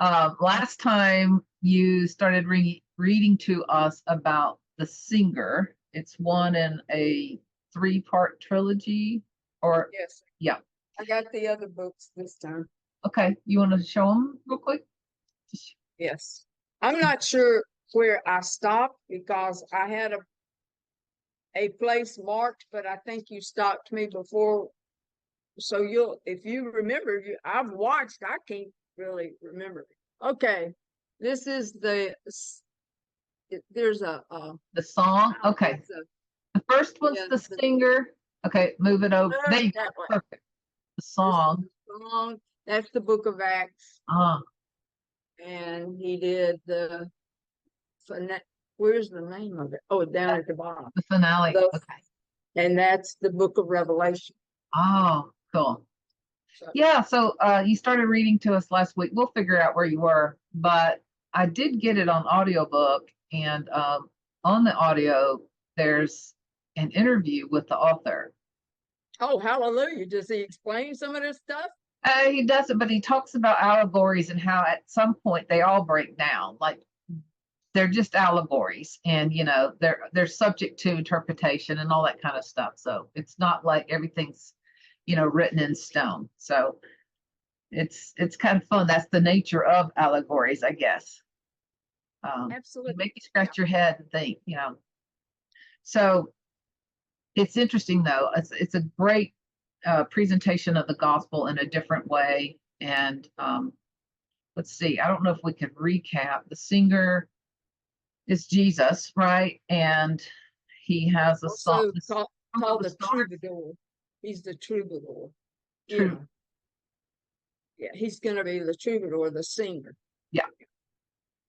Last time you started reading to us about The Singer. It's one in a three-part trilogy, or Yes, yeah. I got the other books this time. Okay, you want to show them real quick? Yes. I'm not sure where I stopped because I had a place marked, but I think you stopped me before. So if you remember, I've watched, I can't really remember. Okay. This is there's The song. Okay, it's a, the first one's yeah, The Singer. Okay, move it over. There you go. that way. Perfect. The This is song. the song. That's the Book of Acts. Ah, And he did where's the name of it? Oh, down at the bottom. the finale. The, Okay. and that's the Book of Revelation. Oh, cool. So, Yeah, so you started reading to us last week. We'll figure out where you were, but I did get it on audiobook, and on the audio, there's an interview with the author. oh, hallelujah. Does he explain some of this stuff? He doesn't, but he talks about allegories and how at some point they all break down. Like they're just allegories, and they're subject to interpretation and all that kind of stuff. So it's not like everything's written in stone. So it's kind of fun. That's the nature of allegories, I guess. Absolutely. Make you scratch your head and think. So it's interesting though. It's a great presentation of the gospel in a different way. And let's see. I don't know if we can recap. The singer is Jesus, right? And he has a song. Also called the troubadour. He's the troubadour. True. Yeah, he's going to be the troubadour, the singer. Yeah.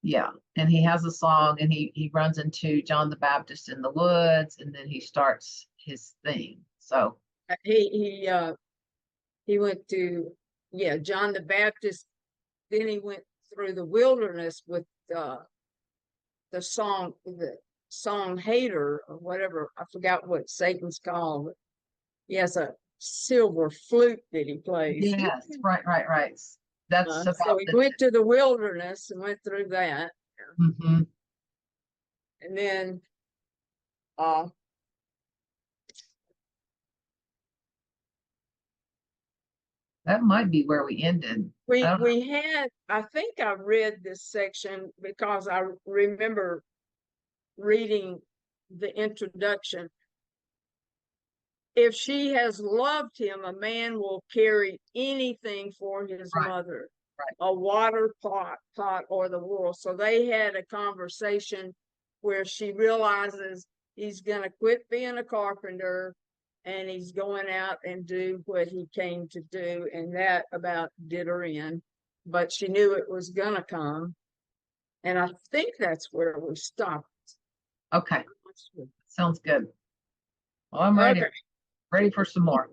Yeah. And he has a song, and he runs into John the Baptist in the woods, and then he starts his thing. So he went to John the Baptist. Then he went through the wilderness with the song Hater or whatever. I forgot what Satan's called. He has a silver flute that he plays. yes, right. That's so he went to the wilderness and went through that. Mm-hmm. And then that might be where we ended. I think I read this section because I remember reading the introduction. If she has loved him, a man will carry anything for his mother, a water pot, or the world. So they had a conversation where she realizes he's going to quit being a carpenter and he's going out and do what he came to do. And that about did her in, but she knew it was going to come. And I think that's where we stopped. Okay. Sounds good. Well, I'm ready. Okay. Ready for some more.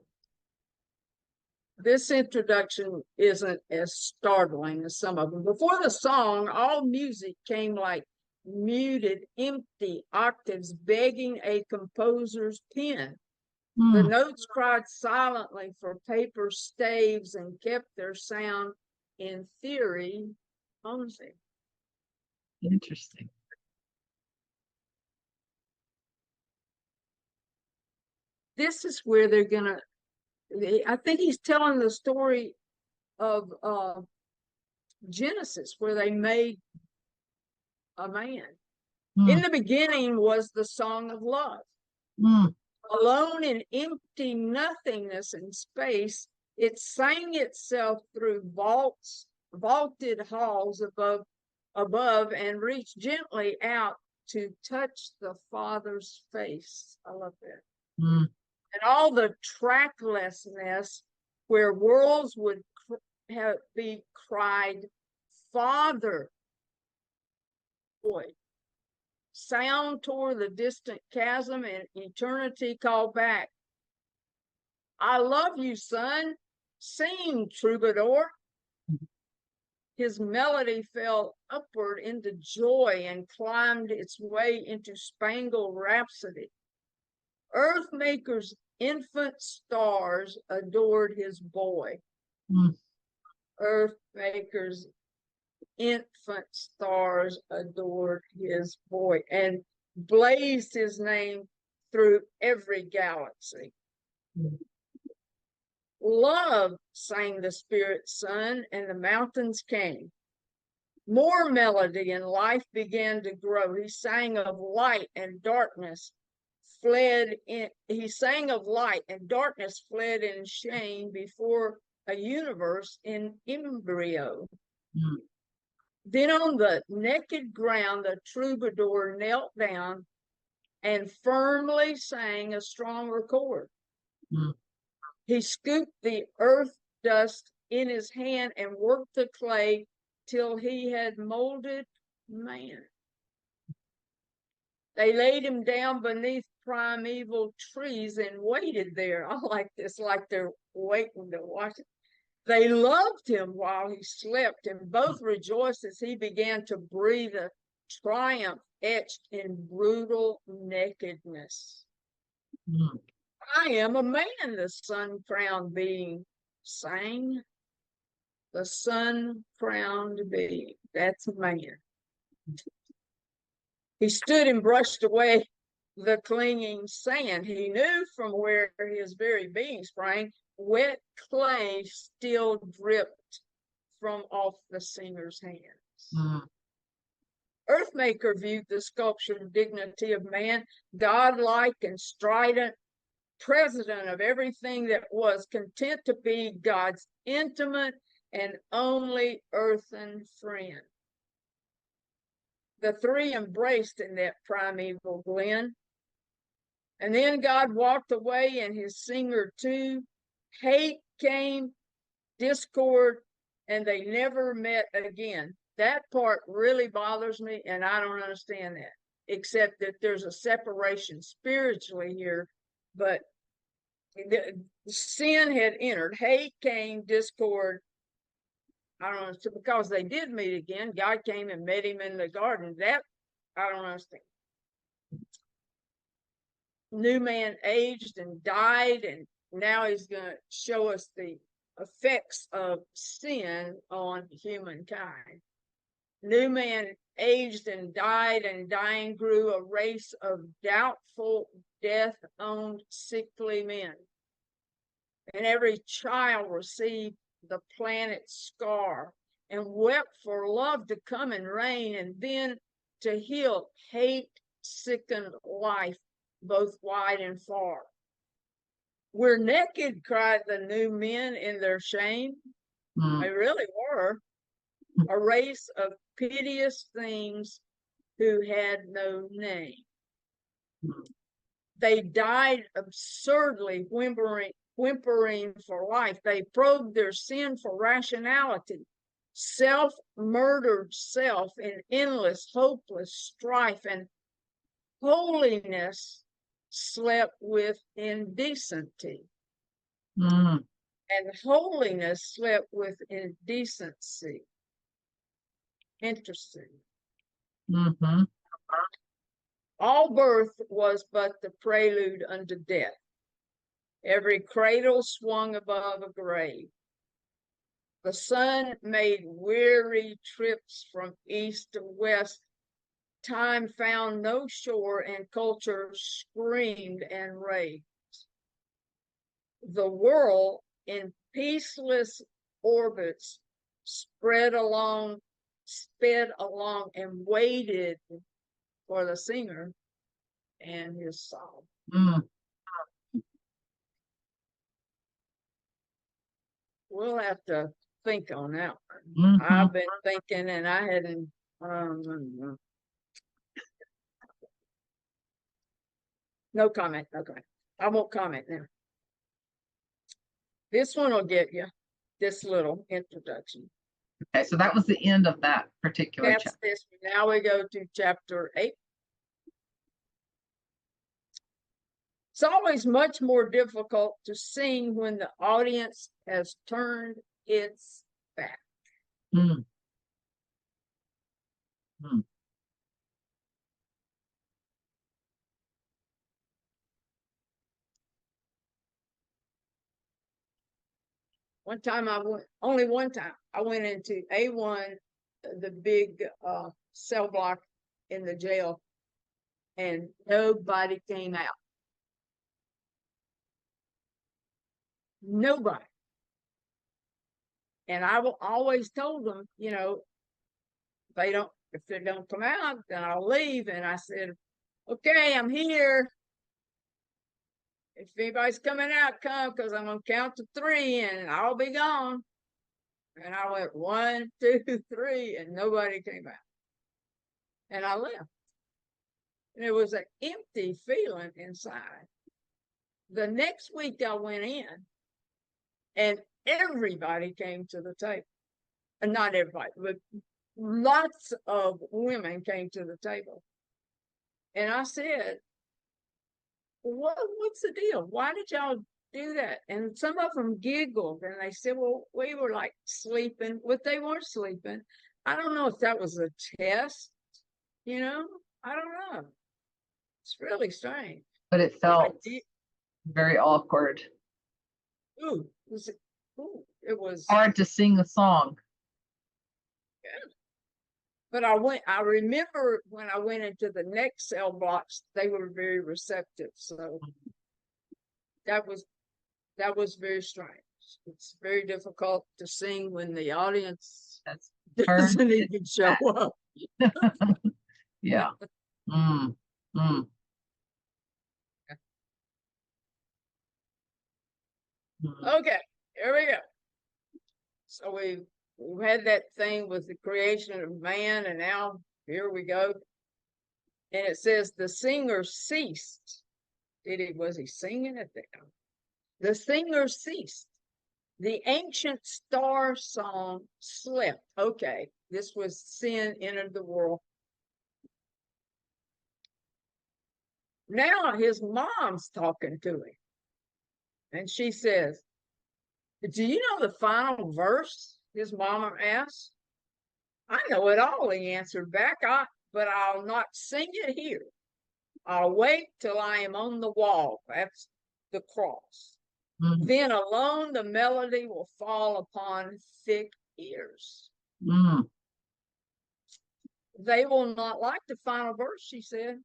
This introduction isn't as startling as some of them. Before the song, all music came like muted, empty octaves begging a composer's pen. The notes cried silently for paper staves and kept their sound, in theory, honestly. Interesting. This is where they're gonna. I think he's telling the story of Genesis, where they made a man. In the beginning was the song of love. Alone in empty nothingness and space, it sang itself through vaulted halls above and reached gently out to touch the Father's face. I love that. And all the tracklessness where worlds would be cried, Father. Boy. Sound tore the distant chasm and eternity called back. I love you, son. Sing, troubadour. His melody fell upward into joy and climbed its way into spangled rhapsody. Earthmaker's infant stars adored his boy. Earthmaker's infant stars adored his voice and blazed his name through every galaxy. Love, sang the spirit sun, and the mountains came. More melody and life began to grow. He sang of light, and darkness fled in. He sang of light, and darkness fled in shame before a universe in embryo. Then on the naked ground, the troubadour knelt down and firmly sang a stronger chord. He scooped the earth dust in his hand and worked the clay till he had molded man. They laid him down beneath primeval trees and waited there. I like this, like they're waiting to watch it. They loved him while he slept, and both rejoiced as he began to breathe a triumph etched in brutal nakedness. I am a man, the sun-crowned being sang. The sun-crowned being, that's a man. He stood and brushed away the clinging sand. He knew from where his very being sprang, wet clay still dripped from off the singer's hands. Earthmaker viewed the sculptured dignity of man, godlike and strident, president of everything that was, content to be God's intimate and only earthen friend. The three embraced in that primeval glen. And then God walked away, and his singer too. Hate came, discord, and they never met again. That part really bothers me, and I don't understand that, except that there's a separation spiritually here, but sin had entered. Hate came, discord. I don't know, because they did meet again. God came and met him in the garden. That I don't understand. New man aged and died, and now he's going to show us the effects of sin on humankind. New man aged and died, and dying grew a race of doubtful, death-owned, sickly men. And every child received the planet's scar and wept for love to come and reign, and then to heal hate-sickened life both wide and far. We're naked, cried the new men in their shame. They really were. A race of piteous things who had no name. They died absurdly, whimpering for life. They probed their sin for rationality. Self murdered self in endless, hopeless strife, and holiness slept with indecency. And holiness slept with indecency. Interesting. All birth was but the prelude unto death. Every cradle swung above a grave. The sun made weary trips from east to west. Time found no shore, and culture screamed and raved. The world in peaceless orbits sped along, and waited for the singer and his song. We'll have to think on that one. I've been thinking, and I hadn't. No comment. Okay, I won't comment now. This one will get you this little introduction. Okay, so that was the end of that particular chapter. This. Now we go to chapter 8. It's always much more difficult to sing when the audience has turned its back. Only one time, I went into A1 the big cell block in the jail, and nobody came out. Nobody. And I always told them, you know, if they don't come out, then I'll leave. And I said, okay, I'm here. If anybody's coming out, come, because I'm gonna count to 3 and I'll be gone. And I went 1, 2, 3, and nobody came out. And I left. And it was an empty feeling inside. The next week I went in, and everybody came to the table. And not everybody, but lots of women came to the table. And I said, what's the deal? Why did y'all do that? And some of them giggled, and they said, well, we were like sleeping. But they weren't sleeping. I don't know if that was a test, you know? I don't know. It's really strange. But it felt very awkward. Ooh, it was hard to sing a song. Yeah. But I remember when I went into the next cell blocks, they were very receptive. So that was very strange. It's very difficult to sing when the audience doesn't even show up. Yeah. Mm. Mm. Okay, here we go. So we've had that thing with the creation of man, and now here we go. And it says the singer ceased. Was he singing at the end? The singer ceased. The ancient star song slept. Okay, this was sin entered the world. Now his mom's talking to him. And she says, do you know the final verse? His mama asked. I know it all, he answered back, but I'll not sing it here. I'll wait till I am on the wall. That's the cross. Mm. Then alone the melody will fall upon thick ears. Mm. They will not like the final verse, she said.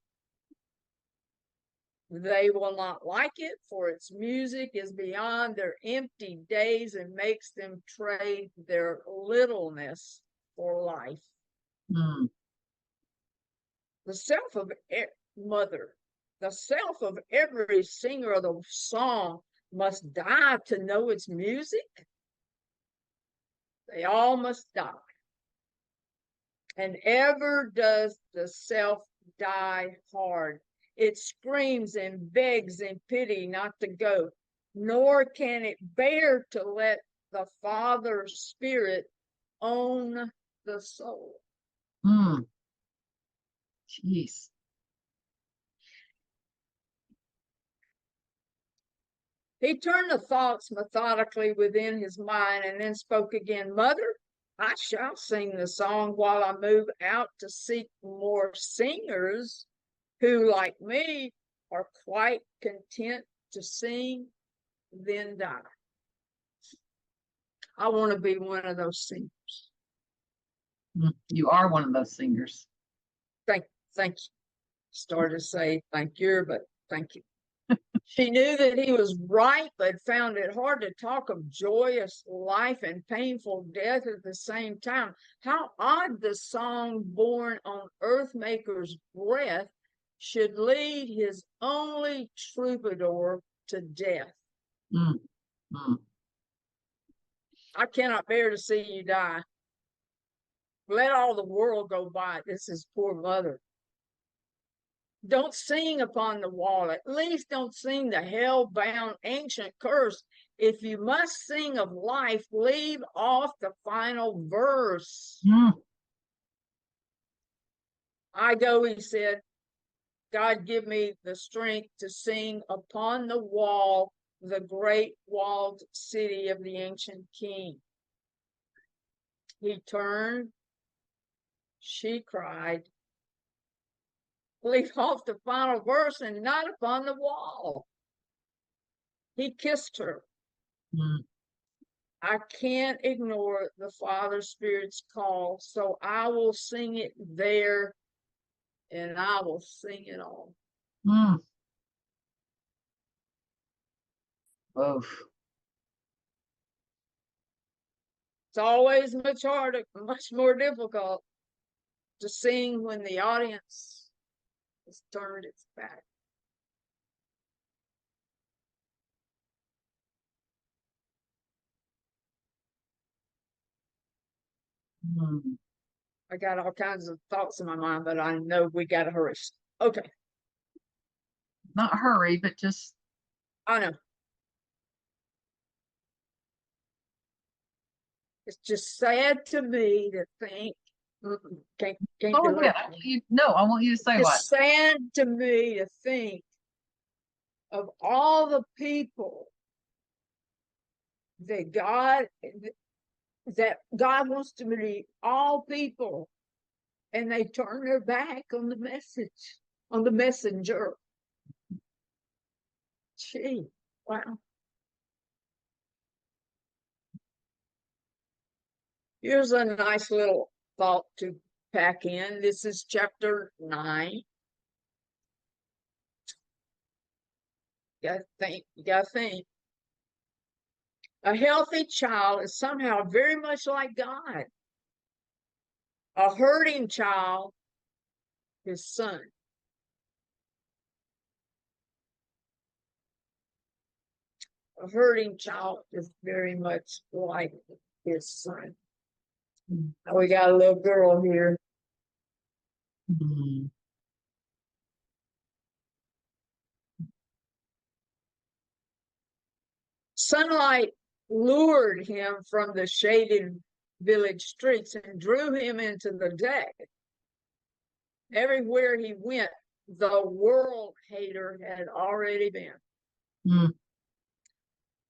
They will not like it, for its music is beyond their empty days and makes them trade their littleness for life. Mm. The self of every singer of the song must die to know its music. They all must die. And ever does the self die hard. It screams and begs in pity not to go, nor can it bear to let the Father's Spirit own the soul. Jeez. He turned the thoughts methodically within his mind and then spoke again. Mother, I shall sing the song while I move out to seek more singers who, like me, are quite content to sing, then die. I want to be one of those singers. You are one of those singers. Thank you. Started to say thank you, but thank you. She knew that he was right, but found it hard to talk of joyous life and painful death at the same time. How odd the song born on Earthmaker's breath should lead his only troubadour to death. I cannot bear to see you die. Let all the world go by. This is poor mother. Don't sing upon the wall. At least don't sing the hell-bound ancient curse. If you must sing of life, leave off the final verse. I go, he said. God, give me the strength to sing upon the wall, the great walled city of the ancient king. He turned. She cried. Leave off the final verse and not upon the wall. He kissed her. I can't ignore the Father Spirit's call, so I will sing it there, and I will sing it all. Mm. Oof. It's always much harder, much more difficult to sing when the audience has turned its back. Mm. I got all kinds of thoughts in my mind, but I know we got to hurry. Okay, Not hurry, but just I know. It's just sad to me to think. Can't go do ahead. it. I want you to say what. It's sad to me to think of all the people that God wants to meet all people, and they turn their back on the message, on the messenger. Gee, wow. Here's a nice little thought to pack in. This is chapter 9. You gotta think. A healthy child is somehow very much like God. A hurting child is son. A hurting child is very much like his son. We got a little girl here. Mm. Sunlight lured him from the shaded village streets and drew him into the day. Everywhere he went, the world hater had already been. Mm.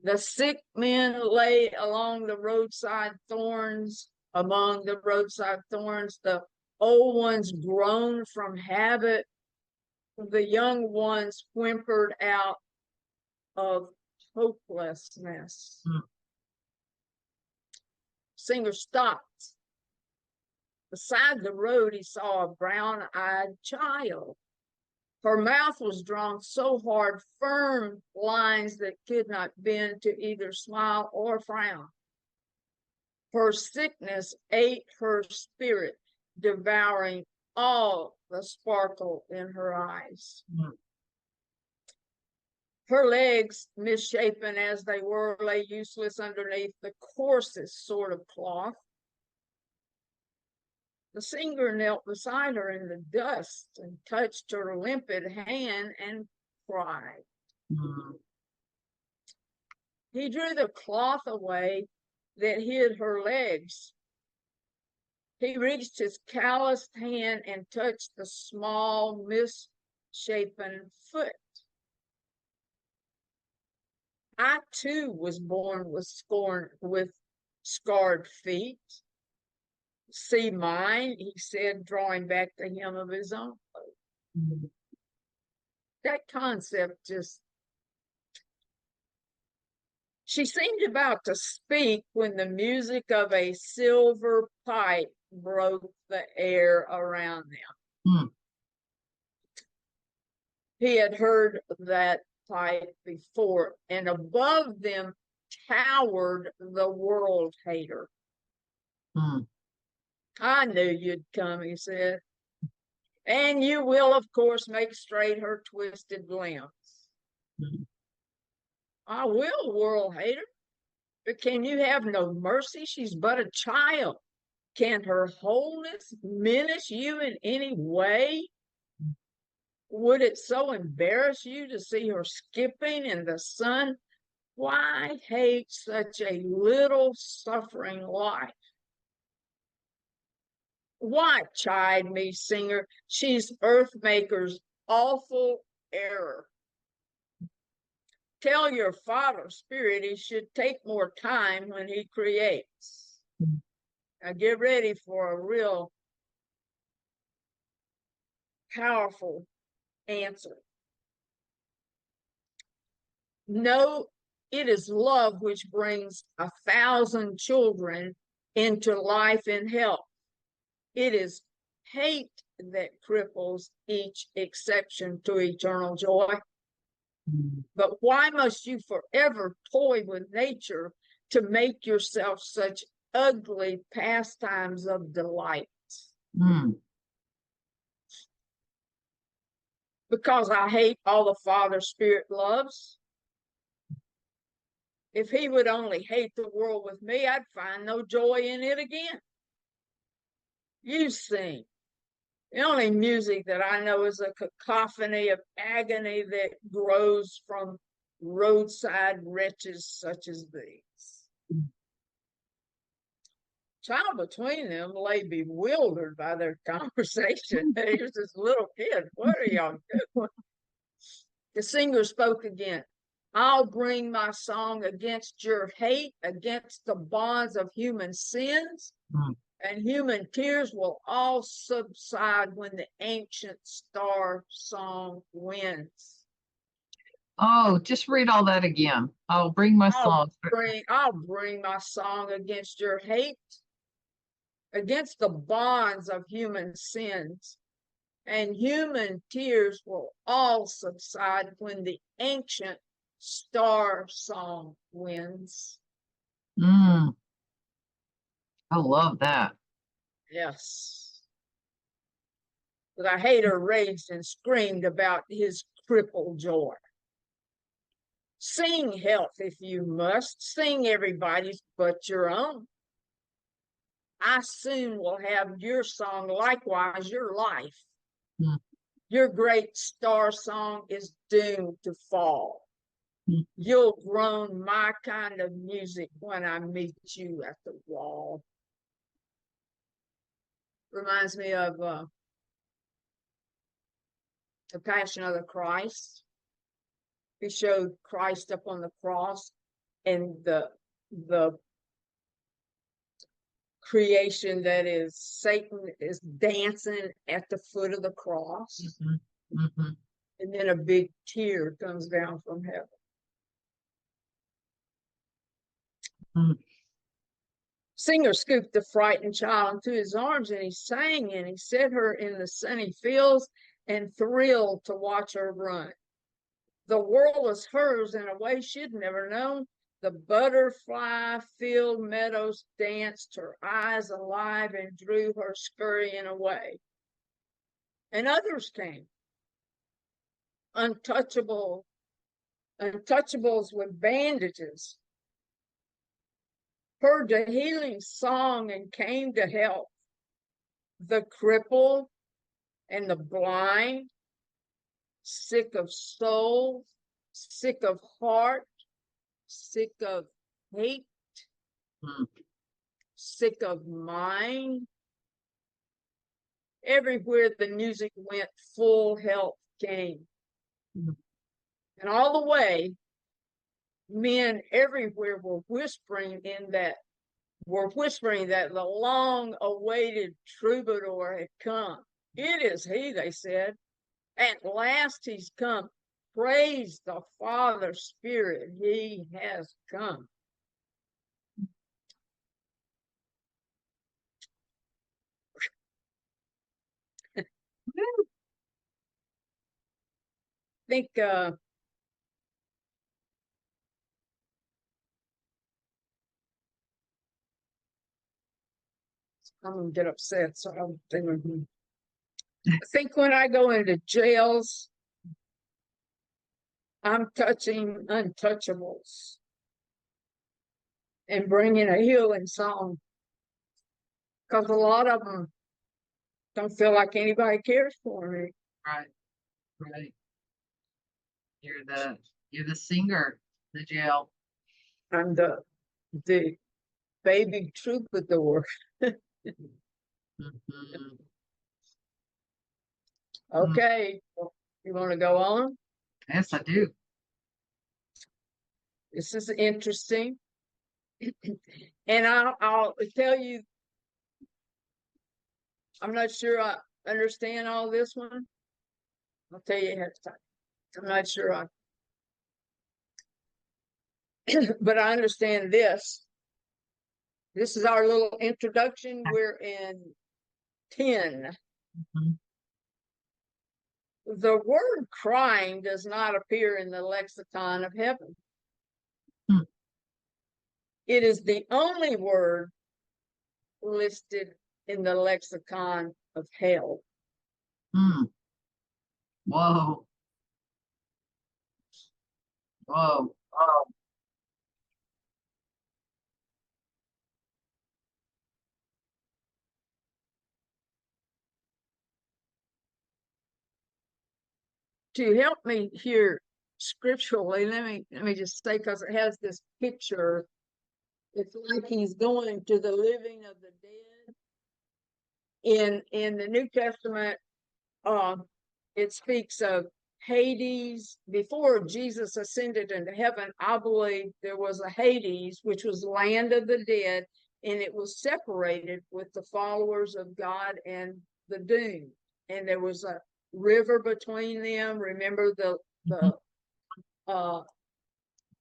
The sick men lay along the roadside thorns, among the roadside thorns. The old ones groaned from habit. The young ones whimpered out of hopelessness. Mm. Singer stopped. Beside the road, he saw a brown-eyed child. Her mouth was drawn so hard, firm lines that could not bend to either smile or frown. Her sickness ate her spirit, devouring all the sparkle in her eyes. Mm. Her legs, misshapen as they were, lay useless underneath the coarsest sort of cloth. The singer knelt beside her in the dust and touched her limpid hand and cried. Mm. He drew the cloth away that hid her legs. He reached his calloused hand and touched the small, misshapen foot. I too was born with scarred feet. See mine, he said, drawing back the hem of his own coat. Mm. That concept just. She seemed about to speak when the music of a silver pipe broke the air around them. Mm. He had heard that pipe before, and above them towered the world hater. Mm. I knew you'd come, he said. And you will, of course, make straight her twisted limbs. Mm. I will, world hater. But can you have no mercy? She's but a child. Can her wholeness menace you in any way? Would it so embarrass you to see her skipping in the sun? Why hate such a little suffering life? Why chide me, singer? She's Earthmaker's awful error. Tell your Father Spirit he should take more time when he creates. Now get ready for a real powerful answer. No, It is love which brings 1,000 children into life and health. It is hate that cripples each exception to eternal joy. But why must you forever toy with nature to make yourself such ugly pastimes of delight? Because I hate all the Father Spirit loves. If he would only hate the world with me, I'd find no joy in it again. You sing. The only music that I know is a cacophony of agony that grows from roadside wretches such as these. Child between them lay bewildered by their conversation. He was this little kid. What are y'all doing? The singer spoke again. I'll bring my song against your hate, against the bonds of human sins, and human tears will all subside when the ancient star song wins. Oh, just read all that again. I'll bring my song. I'll bring my song against your hate, against the bonds of human sins, and human tears will all subside when the ancient star song wins. I love that. Yes. But the hater raged and screamed about his crippled joy. Sing health if you must, sing everybody's but your own. I soon will have your song, likewise your life. Your great star song is doomed to fall. You'll groan my kind of music when I meet you at the wall. Reminds me of the Passion of the Christ. He showed Christ up on the cross, and the creation that is Satan is dancing at the foot of the cross. And then a big tear comes down from heaven. Singer scooped the frightened child into his arms, and he sang, and he set her in the sunny fields and thrilled to watch her run. The world was hers in a way she'd never known. The butterfly-filled meadows danced, her eyes alive, and drew her scurrying away. And others came, untouchables with bandages, heard the healing song and came to help the crippled and the blind, sick of soul, sick of heart, sick of hate, sick of mind. Everywhere the music went, full help came. And all the way, men everywhere were whispering that the long-awaited troubadour had come. It is he, they said. At last he's come. Praise the Father Spirit, he has come. I think I'm gonna get upset, so I think when I go into jails, I'm touching untouchables and bringing a healing song, because a lot of them don't feel like anybody cares for me. Right. You're the singer, the jail. I'm the baby troubadour. Okay, you want to go on? Yes, I do. This is interesting. And I'll tell you, I'm not sure I understand all this one. I'll tell you ahead of time. I'm not sure but I understand this. This is our little introduction. We're in 10. Mm-hmm. The word crying does not appear in the lexicon of heaven. Hmm. It is the only word listed in the lexicon of hell. Hmm. Whoa. Whoa. To help me here scripturally, let me just say, because it has this picture, it's like he's going to the living of the dead. In the New Testament, it speaks of Hades. Before Jesus ascended into heaven, I believe there was a Hades, which was land of the dead, and it was separated with the followers of God and the doomed. And there was a river between them. Remember the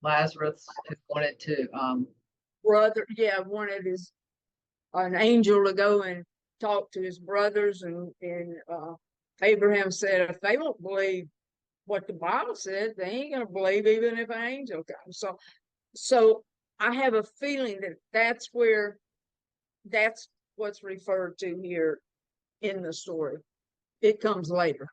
Lazarus who wanted to brother, wanted an angel to go and talk to his brothers, and Abraham said, if they won't believe what the Bible said, they ain't gonna believe even if an angel comes. So I have a feeling that that's what's referred to here in the story. It comes later.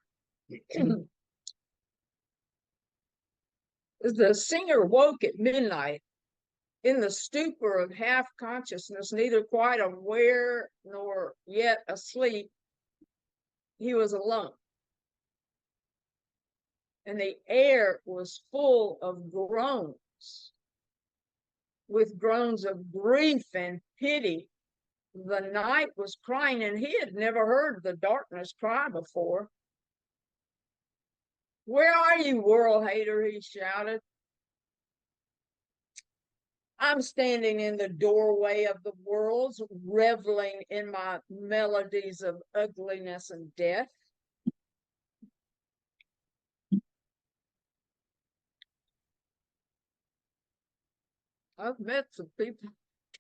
The singer woke at midnight in the stupor of half consciousness, neither quite aware nor yet asleep. He was alone, and the air was full of groans, with groans of grief and pity. The night was crying, and he had never heard the darkness cry before. Where are you, world hater? He shouted. I'm standing in the doorway of the worlds, reveling in my melodies of ugliness and death. I've met some people.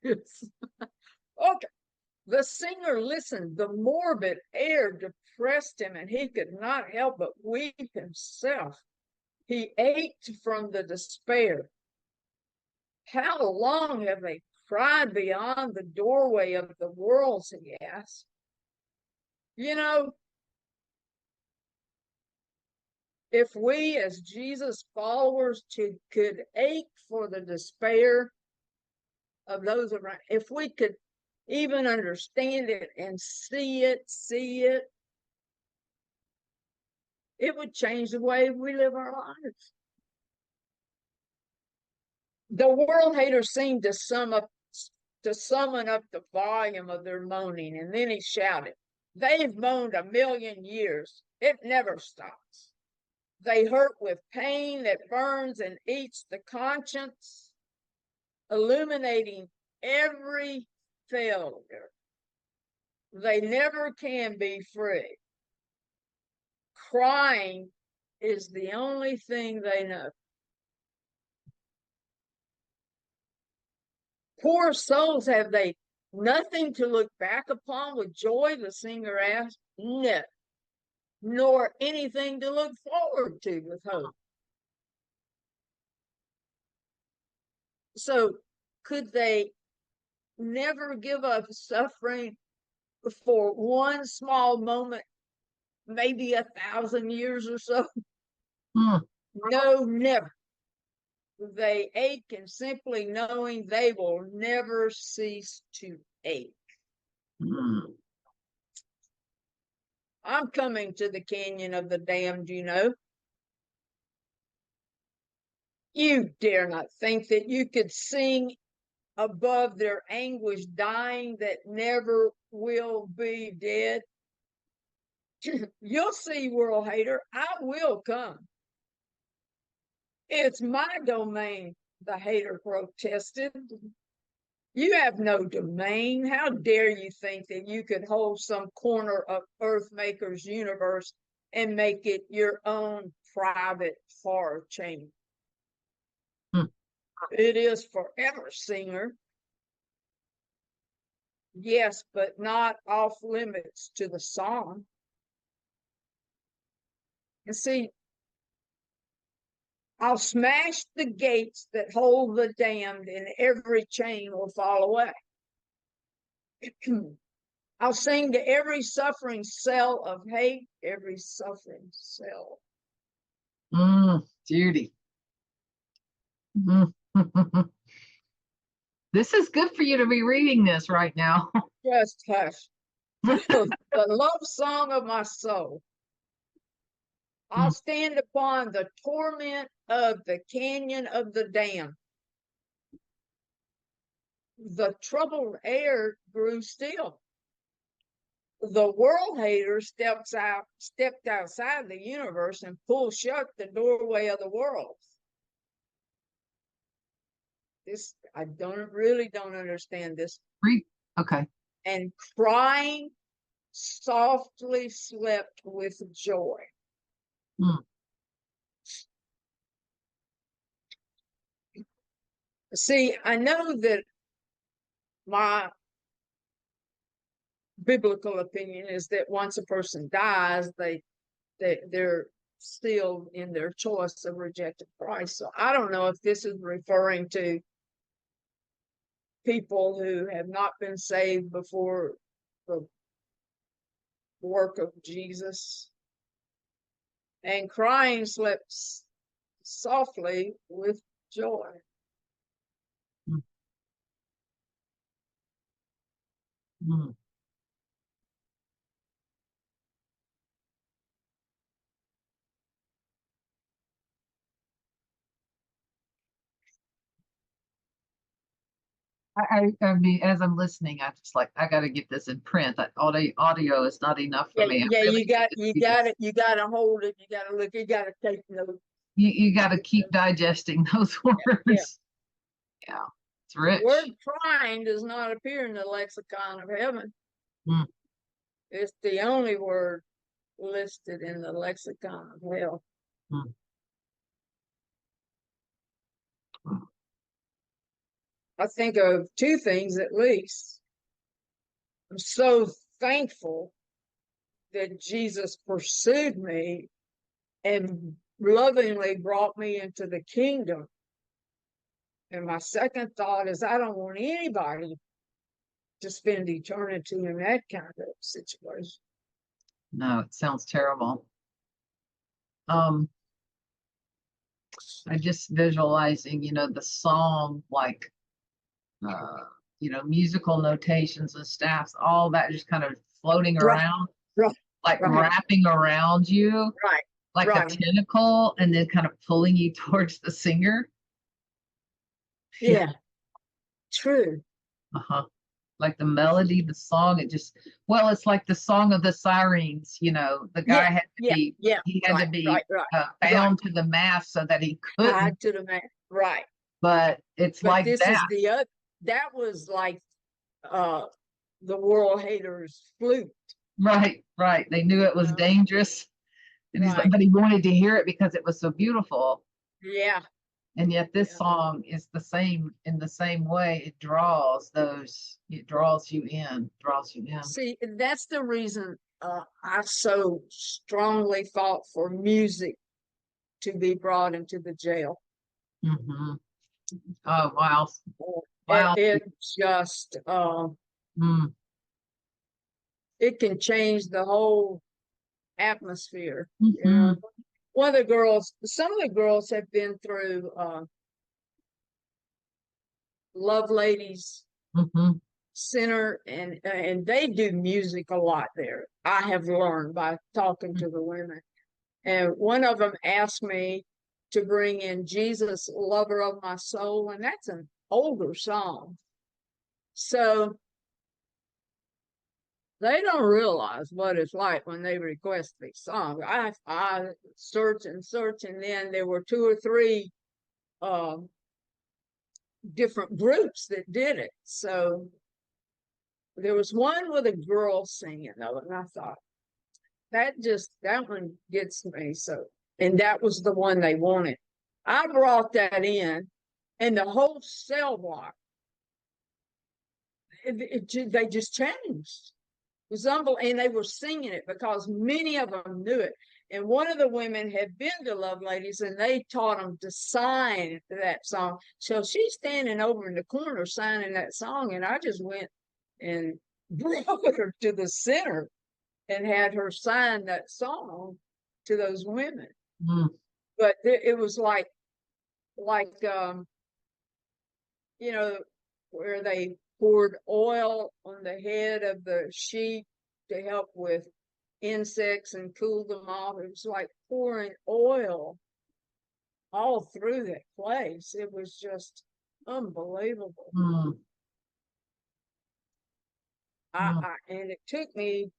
Okay. The singer listened. The morbid air depressed him, and he could not help but weep himself. He ached from the despair. How long have they cried beyond the doorway of the worlds, he asked. You know, if we as Jesus followers could ache for the despair of those around, if we could even understand it and see it, it would change the way we live our lives. The world haters seemed to summon up the volume of their moaning, and then he shouted, they've moaned 1,000,000 years. It never stops. They hurt with pain that burns and eats the conscience, illuminating every failure. They never can be free. Crying is the only thing they know. Poor souls, have they nothing to look back upon with joy? The singer asked. No, nor anything to look forward to with hope. So could they never give up suffering for one small moment, maybe 1,000 years or so? No, never. They ache, and simply knowing they will never cease to ache. I'm coming to the canyon of the damned, you know. You dare not think that you could sing above their anguish, dying that never will be dead. You'll see, world hater, I will come. It's my domain, the hater protested. You have no domain. How dare you think that you could hold some corner of Earthmaker's universe and make it your own private horror chamber? It is forever singer. Yes, but not off limits to the song. And see, I'll smash the gates that hold the damned, and every chain will fall away. I'll sing to every suffering cell of hate, every suffering cell. Judy. This is good for you to be reading this right now. Just hush. The love song of my soul. I'll stand upon the torment of the canyon of the damned. The troubled air grew still. The world hater stepped outside the universe and pulled shut the doorway of the world. This, I really don't understand this. Okay. And crying softly slept with joy. See, I know that my biblical opinion is that once a person dies, they're still in their choice of rejecting Christ. So I don't know if this is referring to people who have not been saved before the work of Jesus. And crying slept softly with joy. I mean, as I'm listening, I just like, I got to get this in print. Audio is not enough for me. Yeah, really you got to hold it. You got to look. You got to take notes. You got to keep digesting those words. Yeah, it's rich. The word crying does not appear in the lexicon of heaven. It's the only word listed in the lexicon of hell. I think of two things at least. I'm so thankful that Jesus pursued me and lovingly brought me into the kingdom. And my second thought is, I don't want anybody to spend eternity in that kind of situation. No, it sounds terrible. I just visualizing, the song, like, musical notations and staffs, all that just kind of floating around, like wrapping around you, like a tentacle, and then kind of pulling you towards the singer. Yeah. True. Like the melody, the song, it's like the song of the sirens, the guy had to be, he had to be bound to the mast so that he couldn't. Tied to the mast, right. But it's like this that. Is the other, that was like the world haters' flute. Right. They knew it was dangerous. And he's like, but he wanted to hear it because it was so beautiful. Yeah. And yet this song is the same, in the same way. It draws you in. See, that's the reason I so strongly fought for music to be brought into the jail. Oh, wow. It just, it can change the whole atmosphere. Some of the girls have been through Love Ladies Center, and they do music a lot there. I have learned by talking to the women. And one of them asked me to bring in Jesus, Lover of My Soul, and that's an older song. So they don't realize what it's like when they request these songs. I search, and then there were 2 or 3 different groups that did it. So there was one with a girl singing though, and I thought that one gets me. So, and that was the one they wanted. I brought that in, and the whole cell block, they just changed. It was unbelievable, and they were singing it because many of them knew it. And one of the women had been to Love Ladies, and they taught them to sign that song. So she's standing over in the corner signing that song, and I just went and brought her to the center and had her sign that song to those women. Mm. But it was like you know, where they poured oil on the head of the sheep to help with insects and cool them off. It was like pouring oil all through that place. It was just unbelievable. Mm. And it took me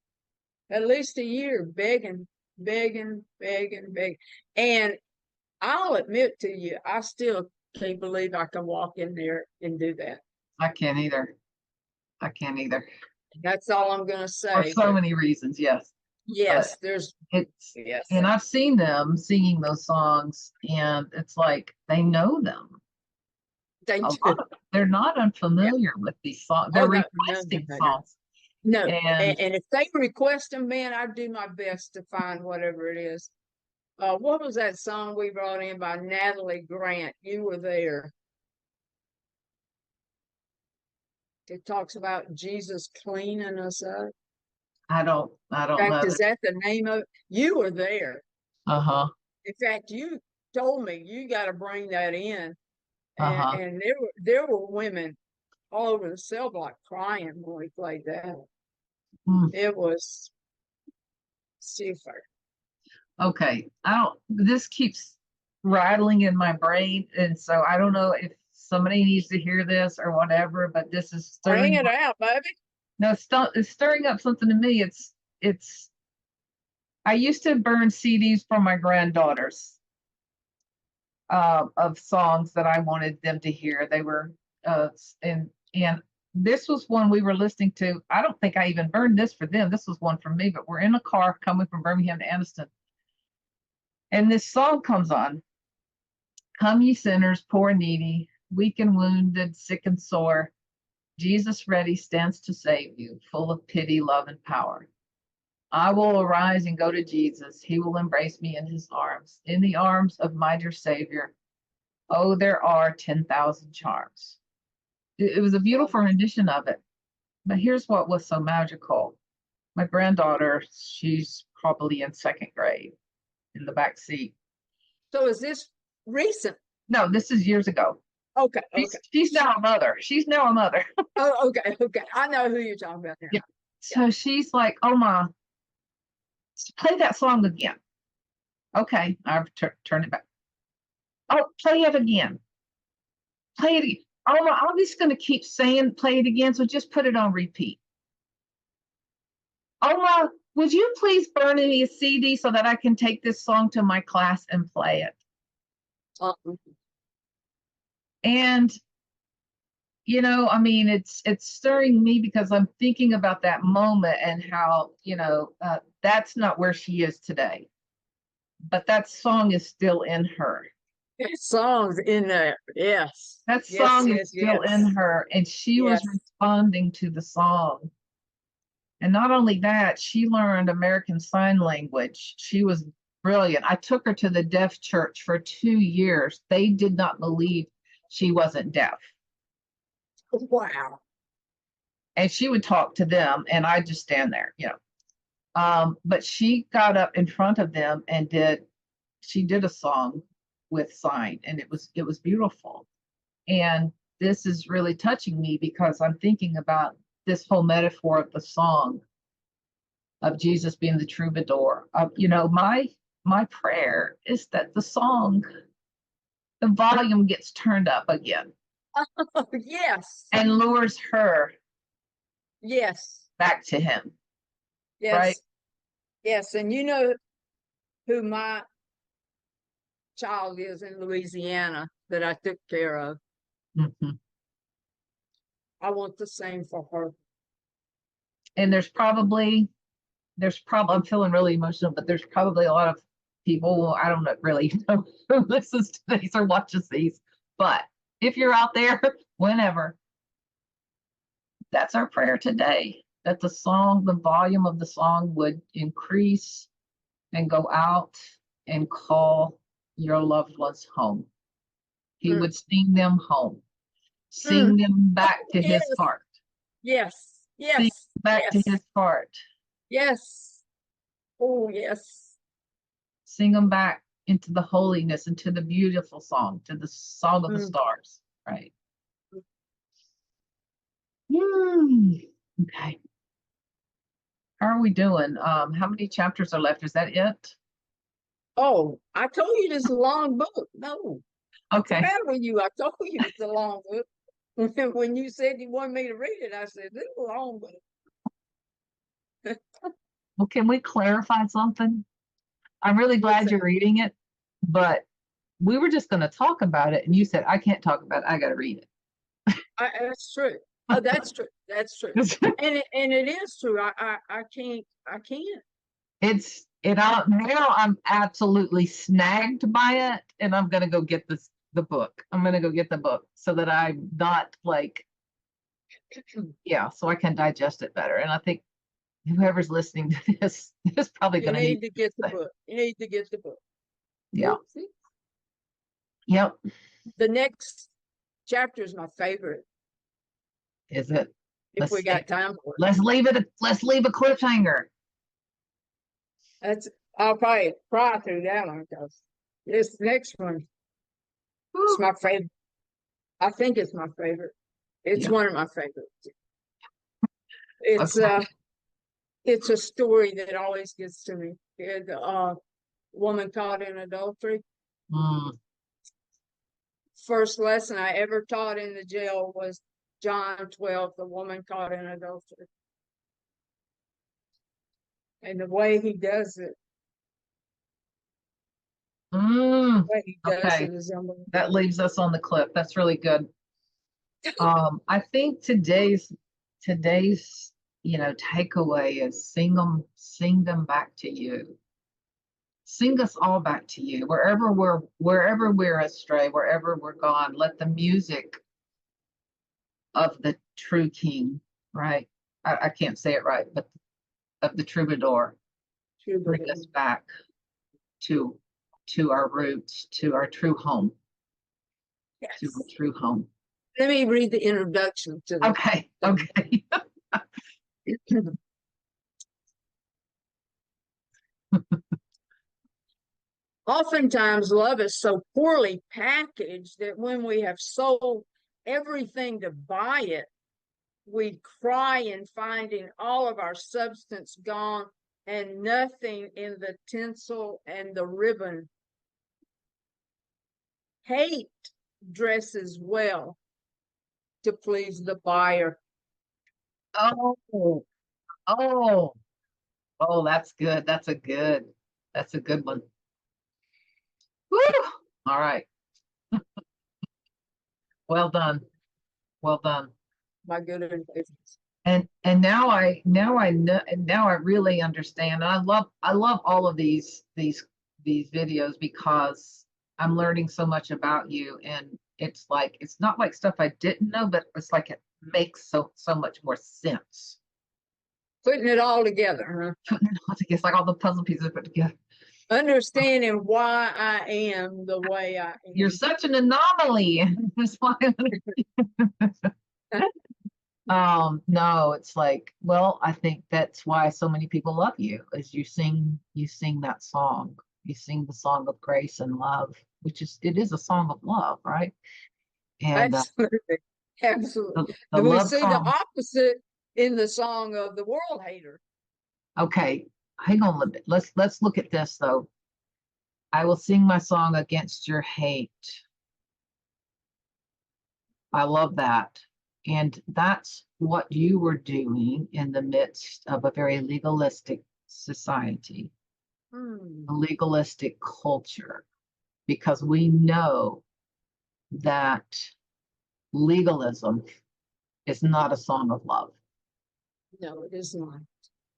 at least a year begging. And I'll admit to you, I still can't believe I can walk in there and do that. I can't either. That's all I'm going to For say. so many reasons, yes. Yes, yes. And I've seen them singing those songs, and it's like they know them. They're not unfamiliar with these songs. They're requesting songs. No, and if they request them, man, I do my best to find whatever it is. What was that song we brought in by Natalie Grant? You were there. It talks about Jesus cleaning us up. I don't know. Is that the name of it? You were there. Uh-huh. In fact, you told me you got to bring that in. And there were women all over the cell block crying when we played that. It was super. Okay. This keeps rattling in my brain, and so I don't know if somebody needs to hear this or whatever, but this is bring it out, baby. No, it's stirring up something to me. It's I used to burn CDs for my granddaughters of songs that I wanted them to hear. They were and this was one we were listening to. I don't think I even burned this for them. This was one for me, but we're in a car coming from Birmingham to Anniston. And this song comes on. Come ye sinners, poor and needy, weak and wounded, sick and sore. Jesus ready stands to save you, full of pity, love, and power. I will arise and go to Jesus. He will embrace me in his arms, in the arms of my dear Savior. Oh, there are 10,000 charms. It was a beautiful rendition of it. But here's what was so magical. My granddaughter, she's probably in second grade, in the back seat. So is this recent? No, this is years ago. Okay. She's now a mother. Oh, okay. I know who you're talking about now. Yeah. So she's like, oh, Ma, play that song again. Okay, I've turned it back. Oh, play it again. Play it again. Oh, Ma, I'm just going to keep saying play it again, so just put it on repeat. Oh, Ma, would you please burn me a CD so that I can take this song to my class and play it? And I mean, it's stirring me because I'm thinking about that moment and how, that's not where she is today. But that song is still in her. That song's in there. Yes. That song is still in her. And she was responding to the song. And not only that, she learned American Sign Language. She was brilliant. I took her to the deaf church for 2 years. They did not believe she wasn't deaf. Wow. And she would talk to them, and I'd just stand there, but she got up in front of them and she did a song with sign, and it was beautiful. And this is really touching me because I'm thinking about this whole metaphor of the song of Jesus being the troubadour. My prayer is that the song, the volume gets turned up again. Yes. And lures her back to him. Yes. Right? Yes. And you know who my child is in Louisiana that I took care of. Mm-hmm. I want the same for her. And there's probably I'm feeling really emotional, but there's probably a lot of people, I don't really know who listens to these or watches these, but if you're out there, whenever. That's our prayer today, that the song, the volume of the song would increase and go out and call your loved ones home. He would sing them home, sing them back to his heart. Yes, Sing yes, back to his heart. yes. Oh, yes. Sing them back into the holiness, into the beautiful song, to the song of the stars, right? Okay. How are we doing? How many chapters are left? Is that it? Oh, I told you this is a long book. No. Okay. What's the matter with you? I told you it's a long book. When you said you wanted me to read it, I said, this is a long book. Well, can we clarify something? I'm really glad you're reading it, but we were just going to talk about it, and you said, I can't talk about it. I got to read it. That's true. Oh, that's true. That's true. And it is true. I can't. Now I'm absolutely snagged by it, and I'm gonna go get the book. I'm gonna go get the book so that I'm not like, yeah, so I can digest it better. And I think whoever's listening to this is probably gonna need to get the book. You need to get the book. Yeah. Yep. The next chapter is my favorite. Is it? If we got time for it. Let's leave a cliffhanger. I'll probably cry through that one because this next one is my favorite. I think it's my favorite. It's one of my favorites. It's a story that always gets to me. The woman caught in adultery. First lesson I ever taught in the jail was John 12, the woman caught in adultery. And the way he does it. The way he does it is unbelievable. That leaves us on the cliff. That's really good. I think today's takeaway is sing them back to you. Sing us all back to you. Wherever we're astray, wherever we're gone, let the music of the true king, right? I can't say it right, but of the troubadour, bring us back to our roots, to our true home. Yes. To our true home. Let me read the introduction to the Okay. Oftentimes, love is so poorly packaged that when we have sold everything to buy it, we cry in finding all of our substance gone and nothing in the tinsel and the ribbon. Hate dresses well to please the buyer. Oh, that's good. That's a good one. Woo! All right. Well done. My good intentions. And now I know, and now I really understand. I love all of these videos because I'm learning so much about you, and it's not like stuff I didn't know, but it's like it makes so much more sense. Putting it all together, huh? It's like all the puzzle pieces put together. Understanding why I am the way I am. You're such an anomaly. That's why. No, it's like, well, I think that's why so many people love you, is you sing that song. You sing the song of grace and love, it is a song of love, right? And absolutely. The we love see song. The opposite in the song of the world hater. Okay, hang on a little bit. Let's look at this though. I will sing my song against your hate. I love that. And that's what you were doing in the midst of a very legalistic society, a legalistic culture, because we know that legalism is not a song of love. No, it is not.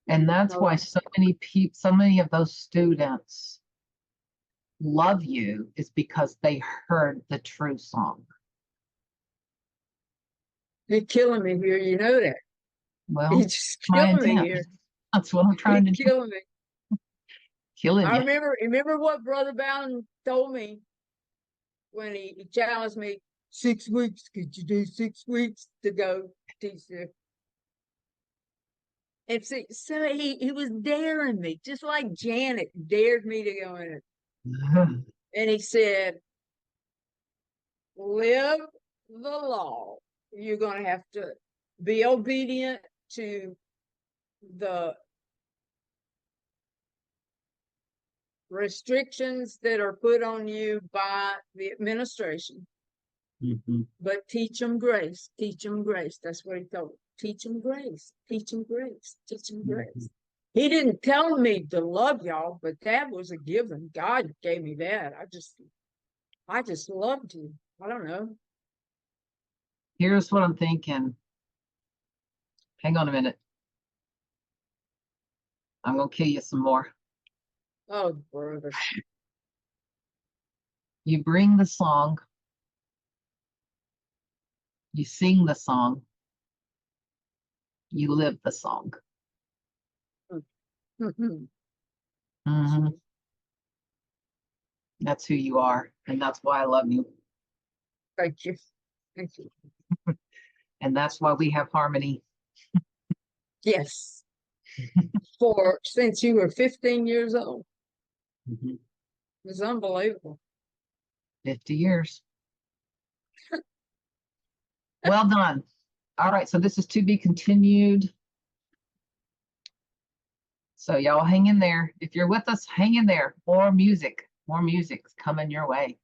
And that's why so many of those students love you, is because they heard the true song. He's killing me here. You know that. Well, He's just my killing me intent. here. That's what I'm trying to He's do. killing me. Killing I you. remember what Brother Bowden told me when he challenged me. 6 weeks. Could you do 6 weeks to go teach there? And see, so he was daring me, just like Janet dared me to go in it. And he said, live the law. You're going to have to be obedient to the restrictions that are put on you by the administration. But teach them grace. Teach them grace. That's what he told me. Teach them grace. Teach them grace. Teach them grace. He didn't tell me to love y'all, but that was a given. God gave me that. I just loved you. I don't know. Here's what I'm thinking. Hang on a minute. I'm going to kill you some more. Oh, brother. You bring the song. You sing the song. You live the song. That's who you are. And that's why I love you. Thank you. Thank you. And that's why we have harmony. Yes. Since you were 15 years old. It was unbelievable. 50 years. Well done. All right, so this is to be continued. So y'all hang in there. If you're with us, hang in there. More music's coming your way.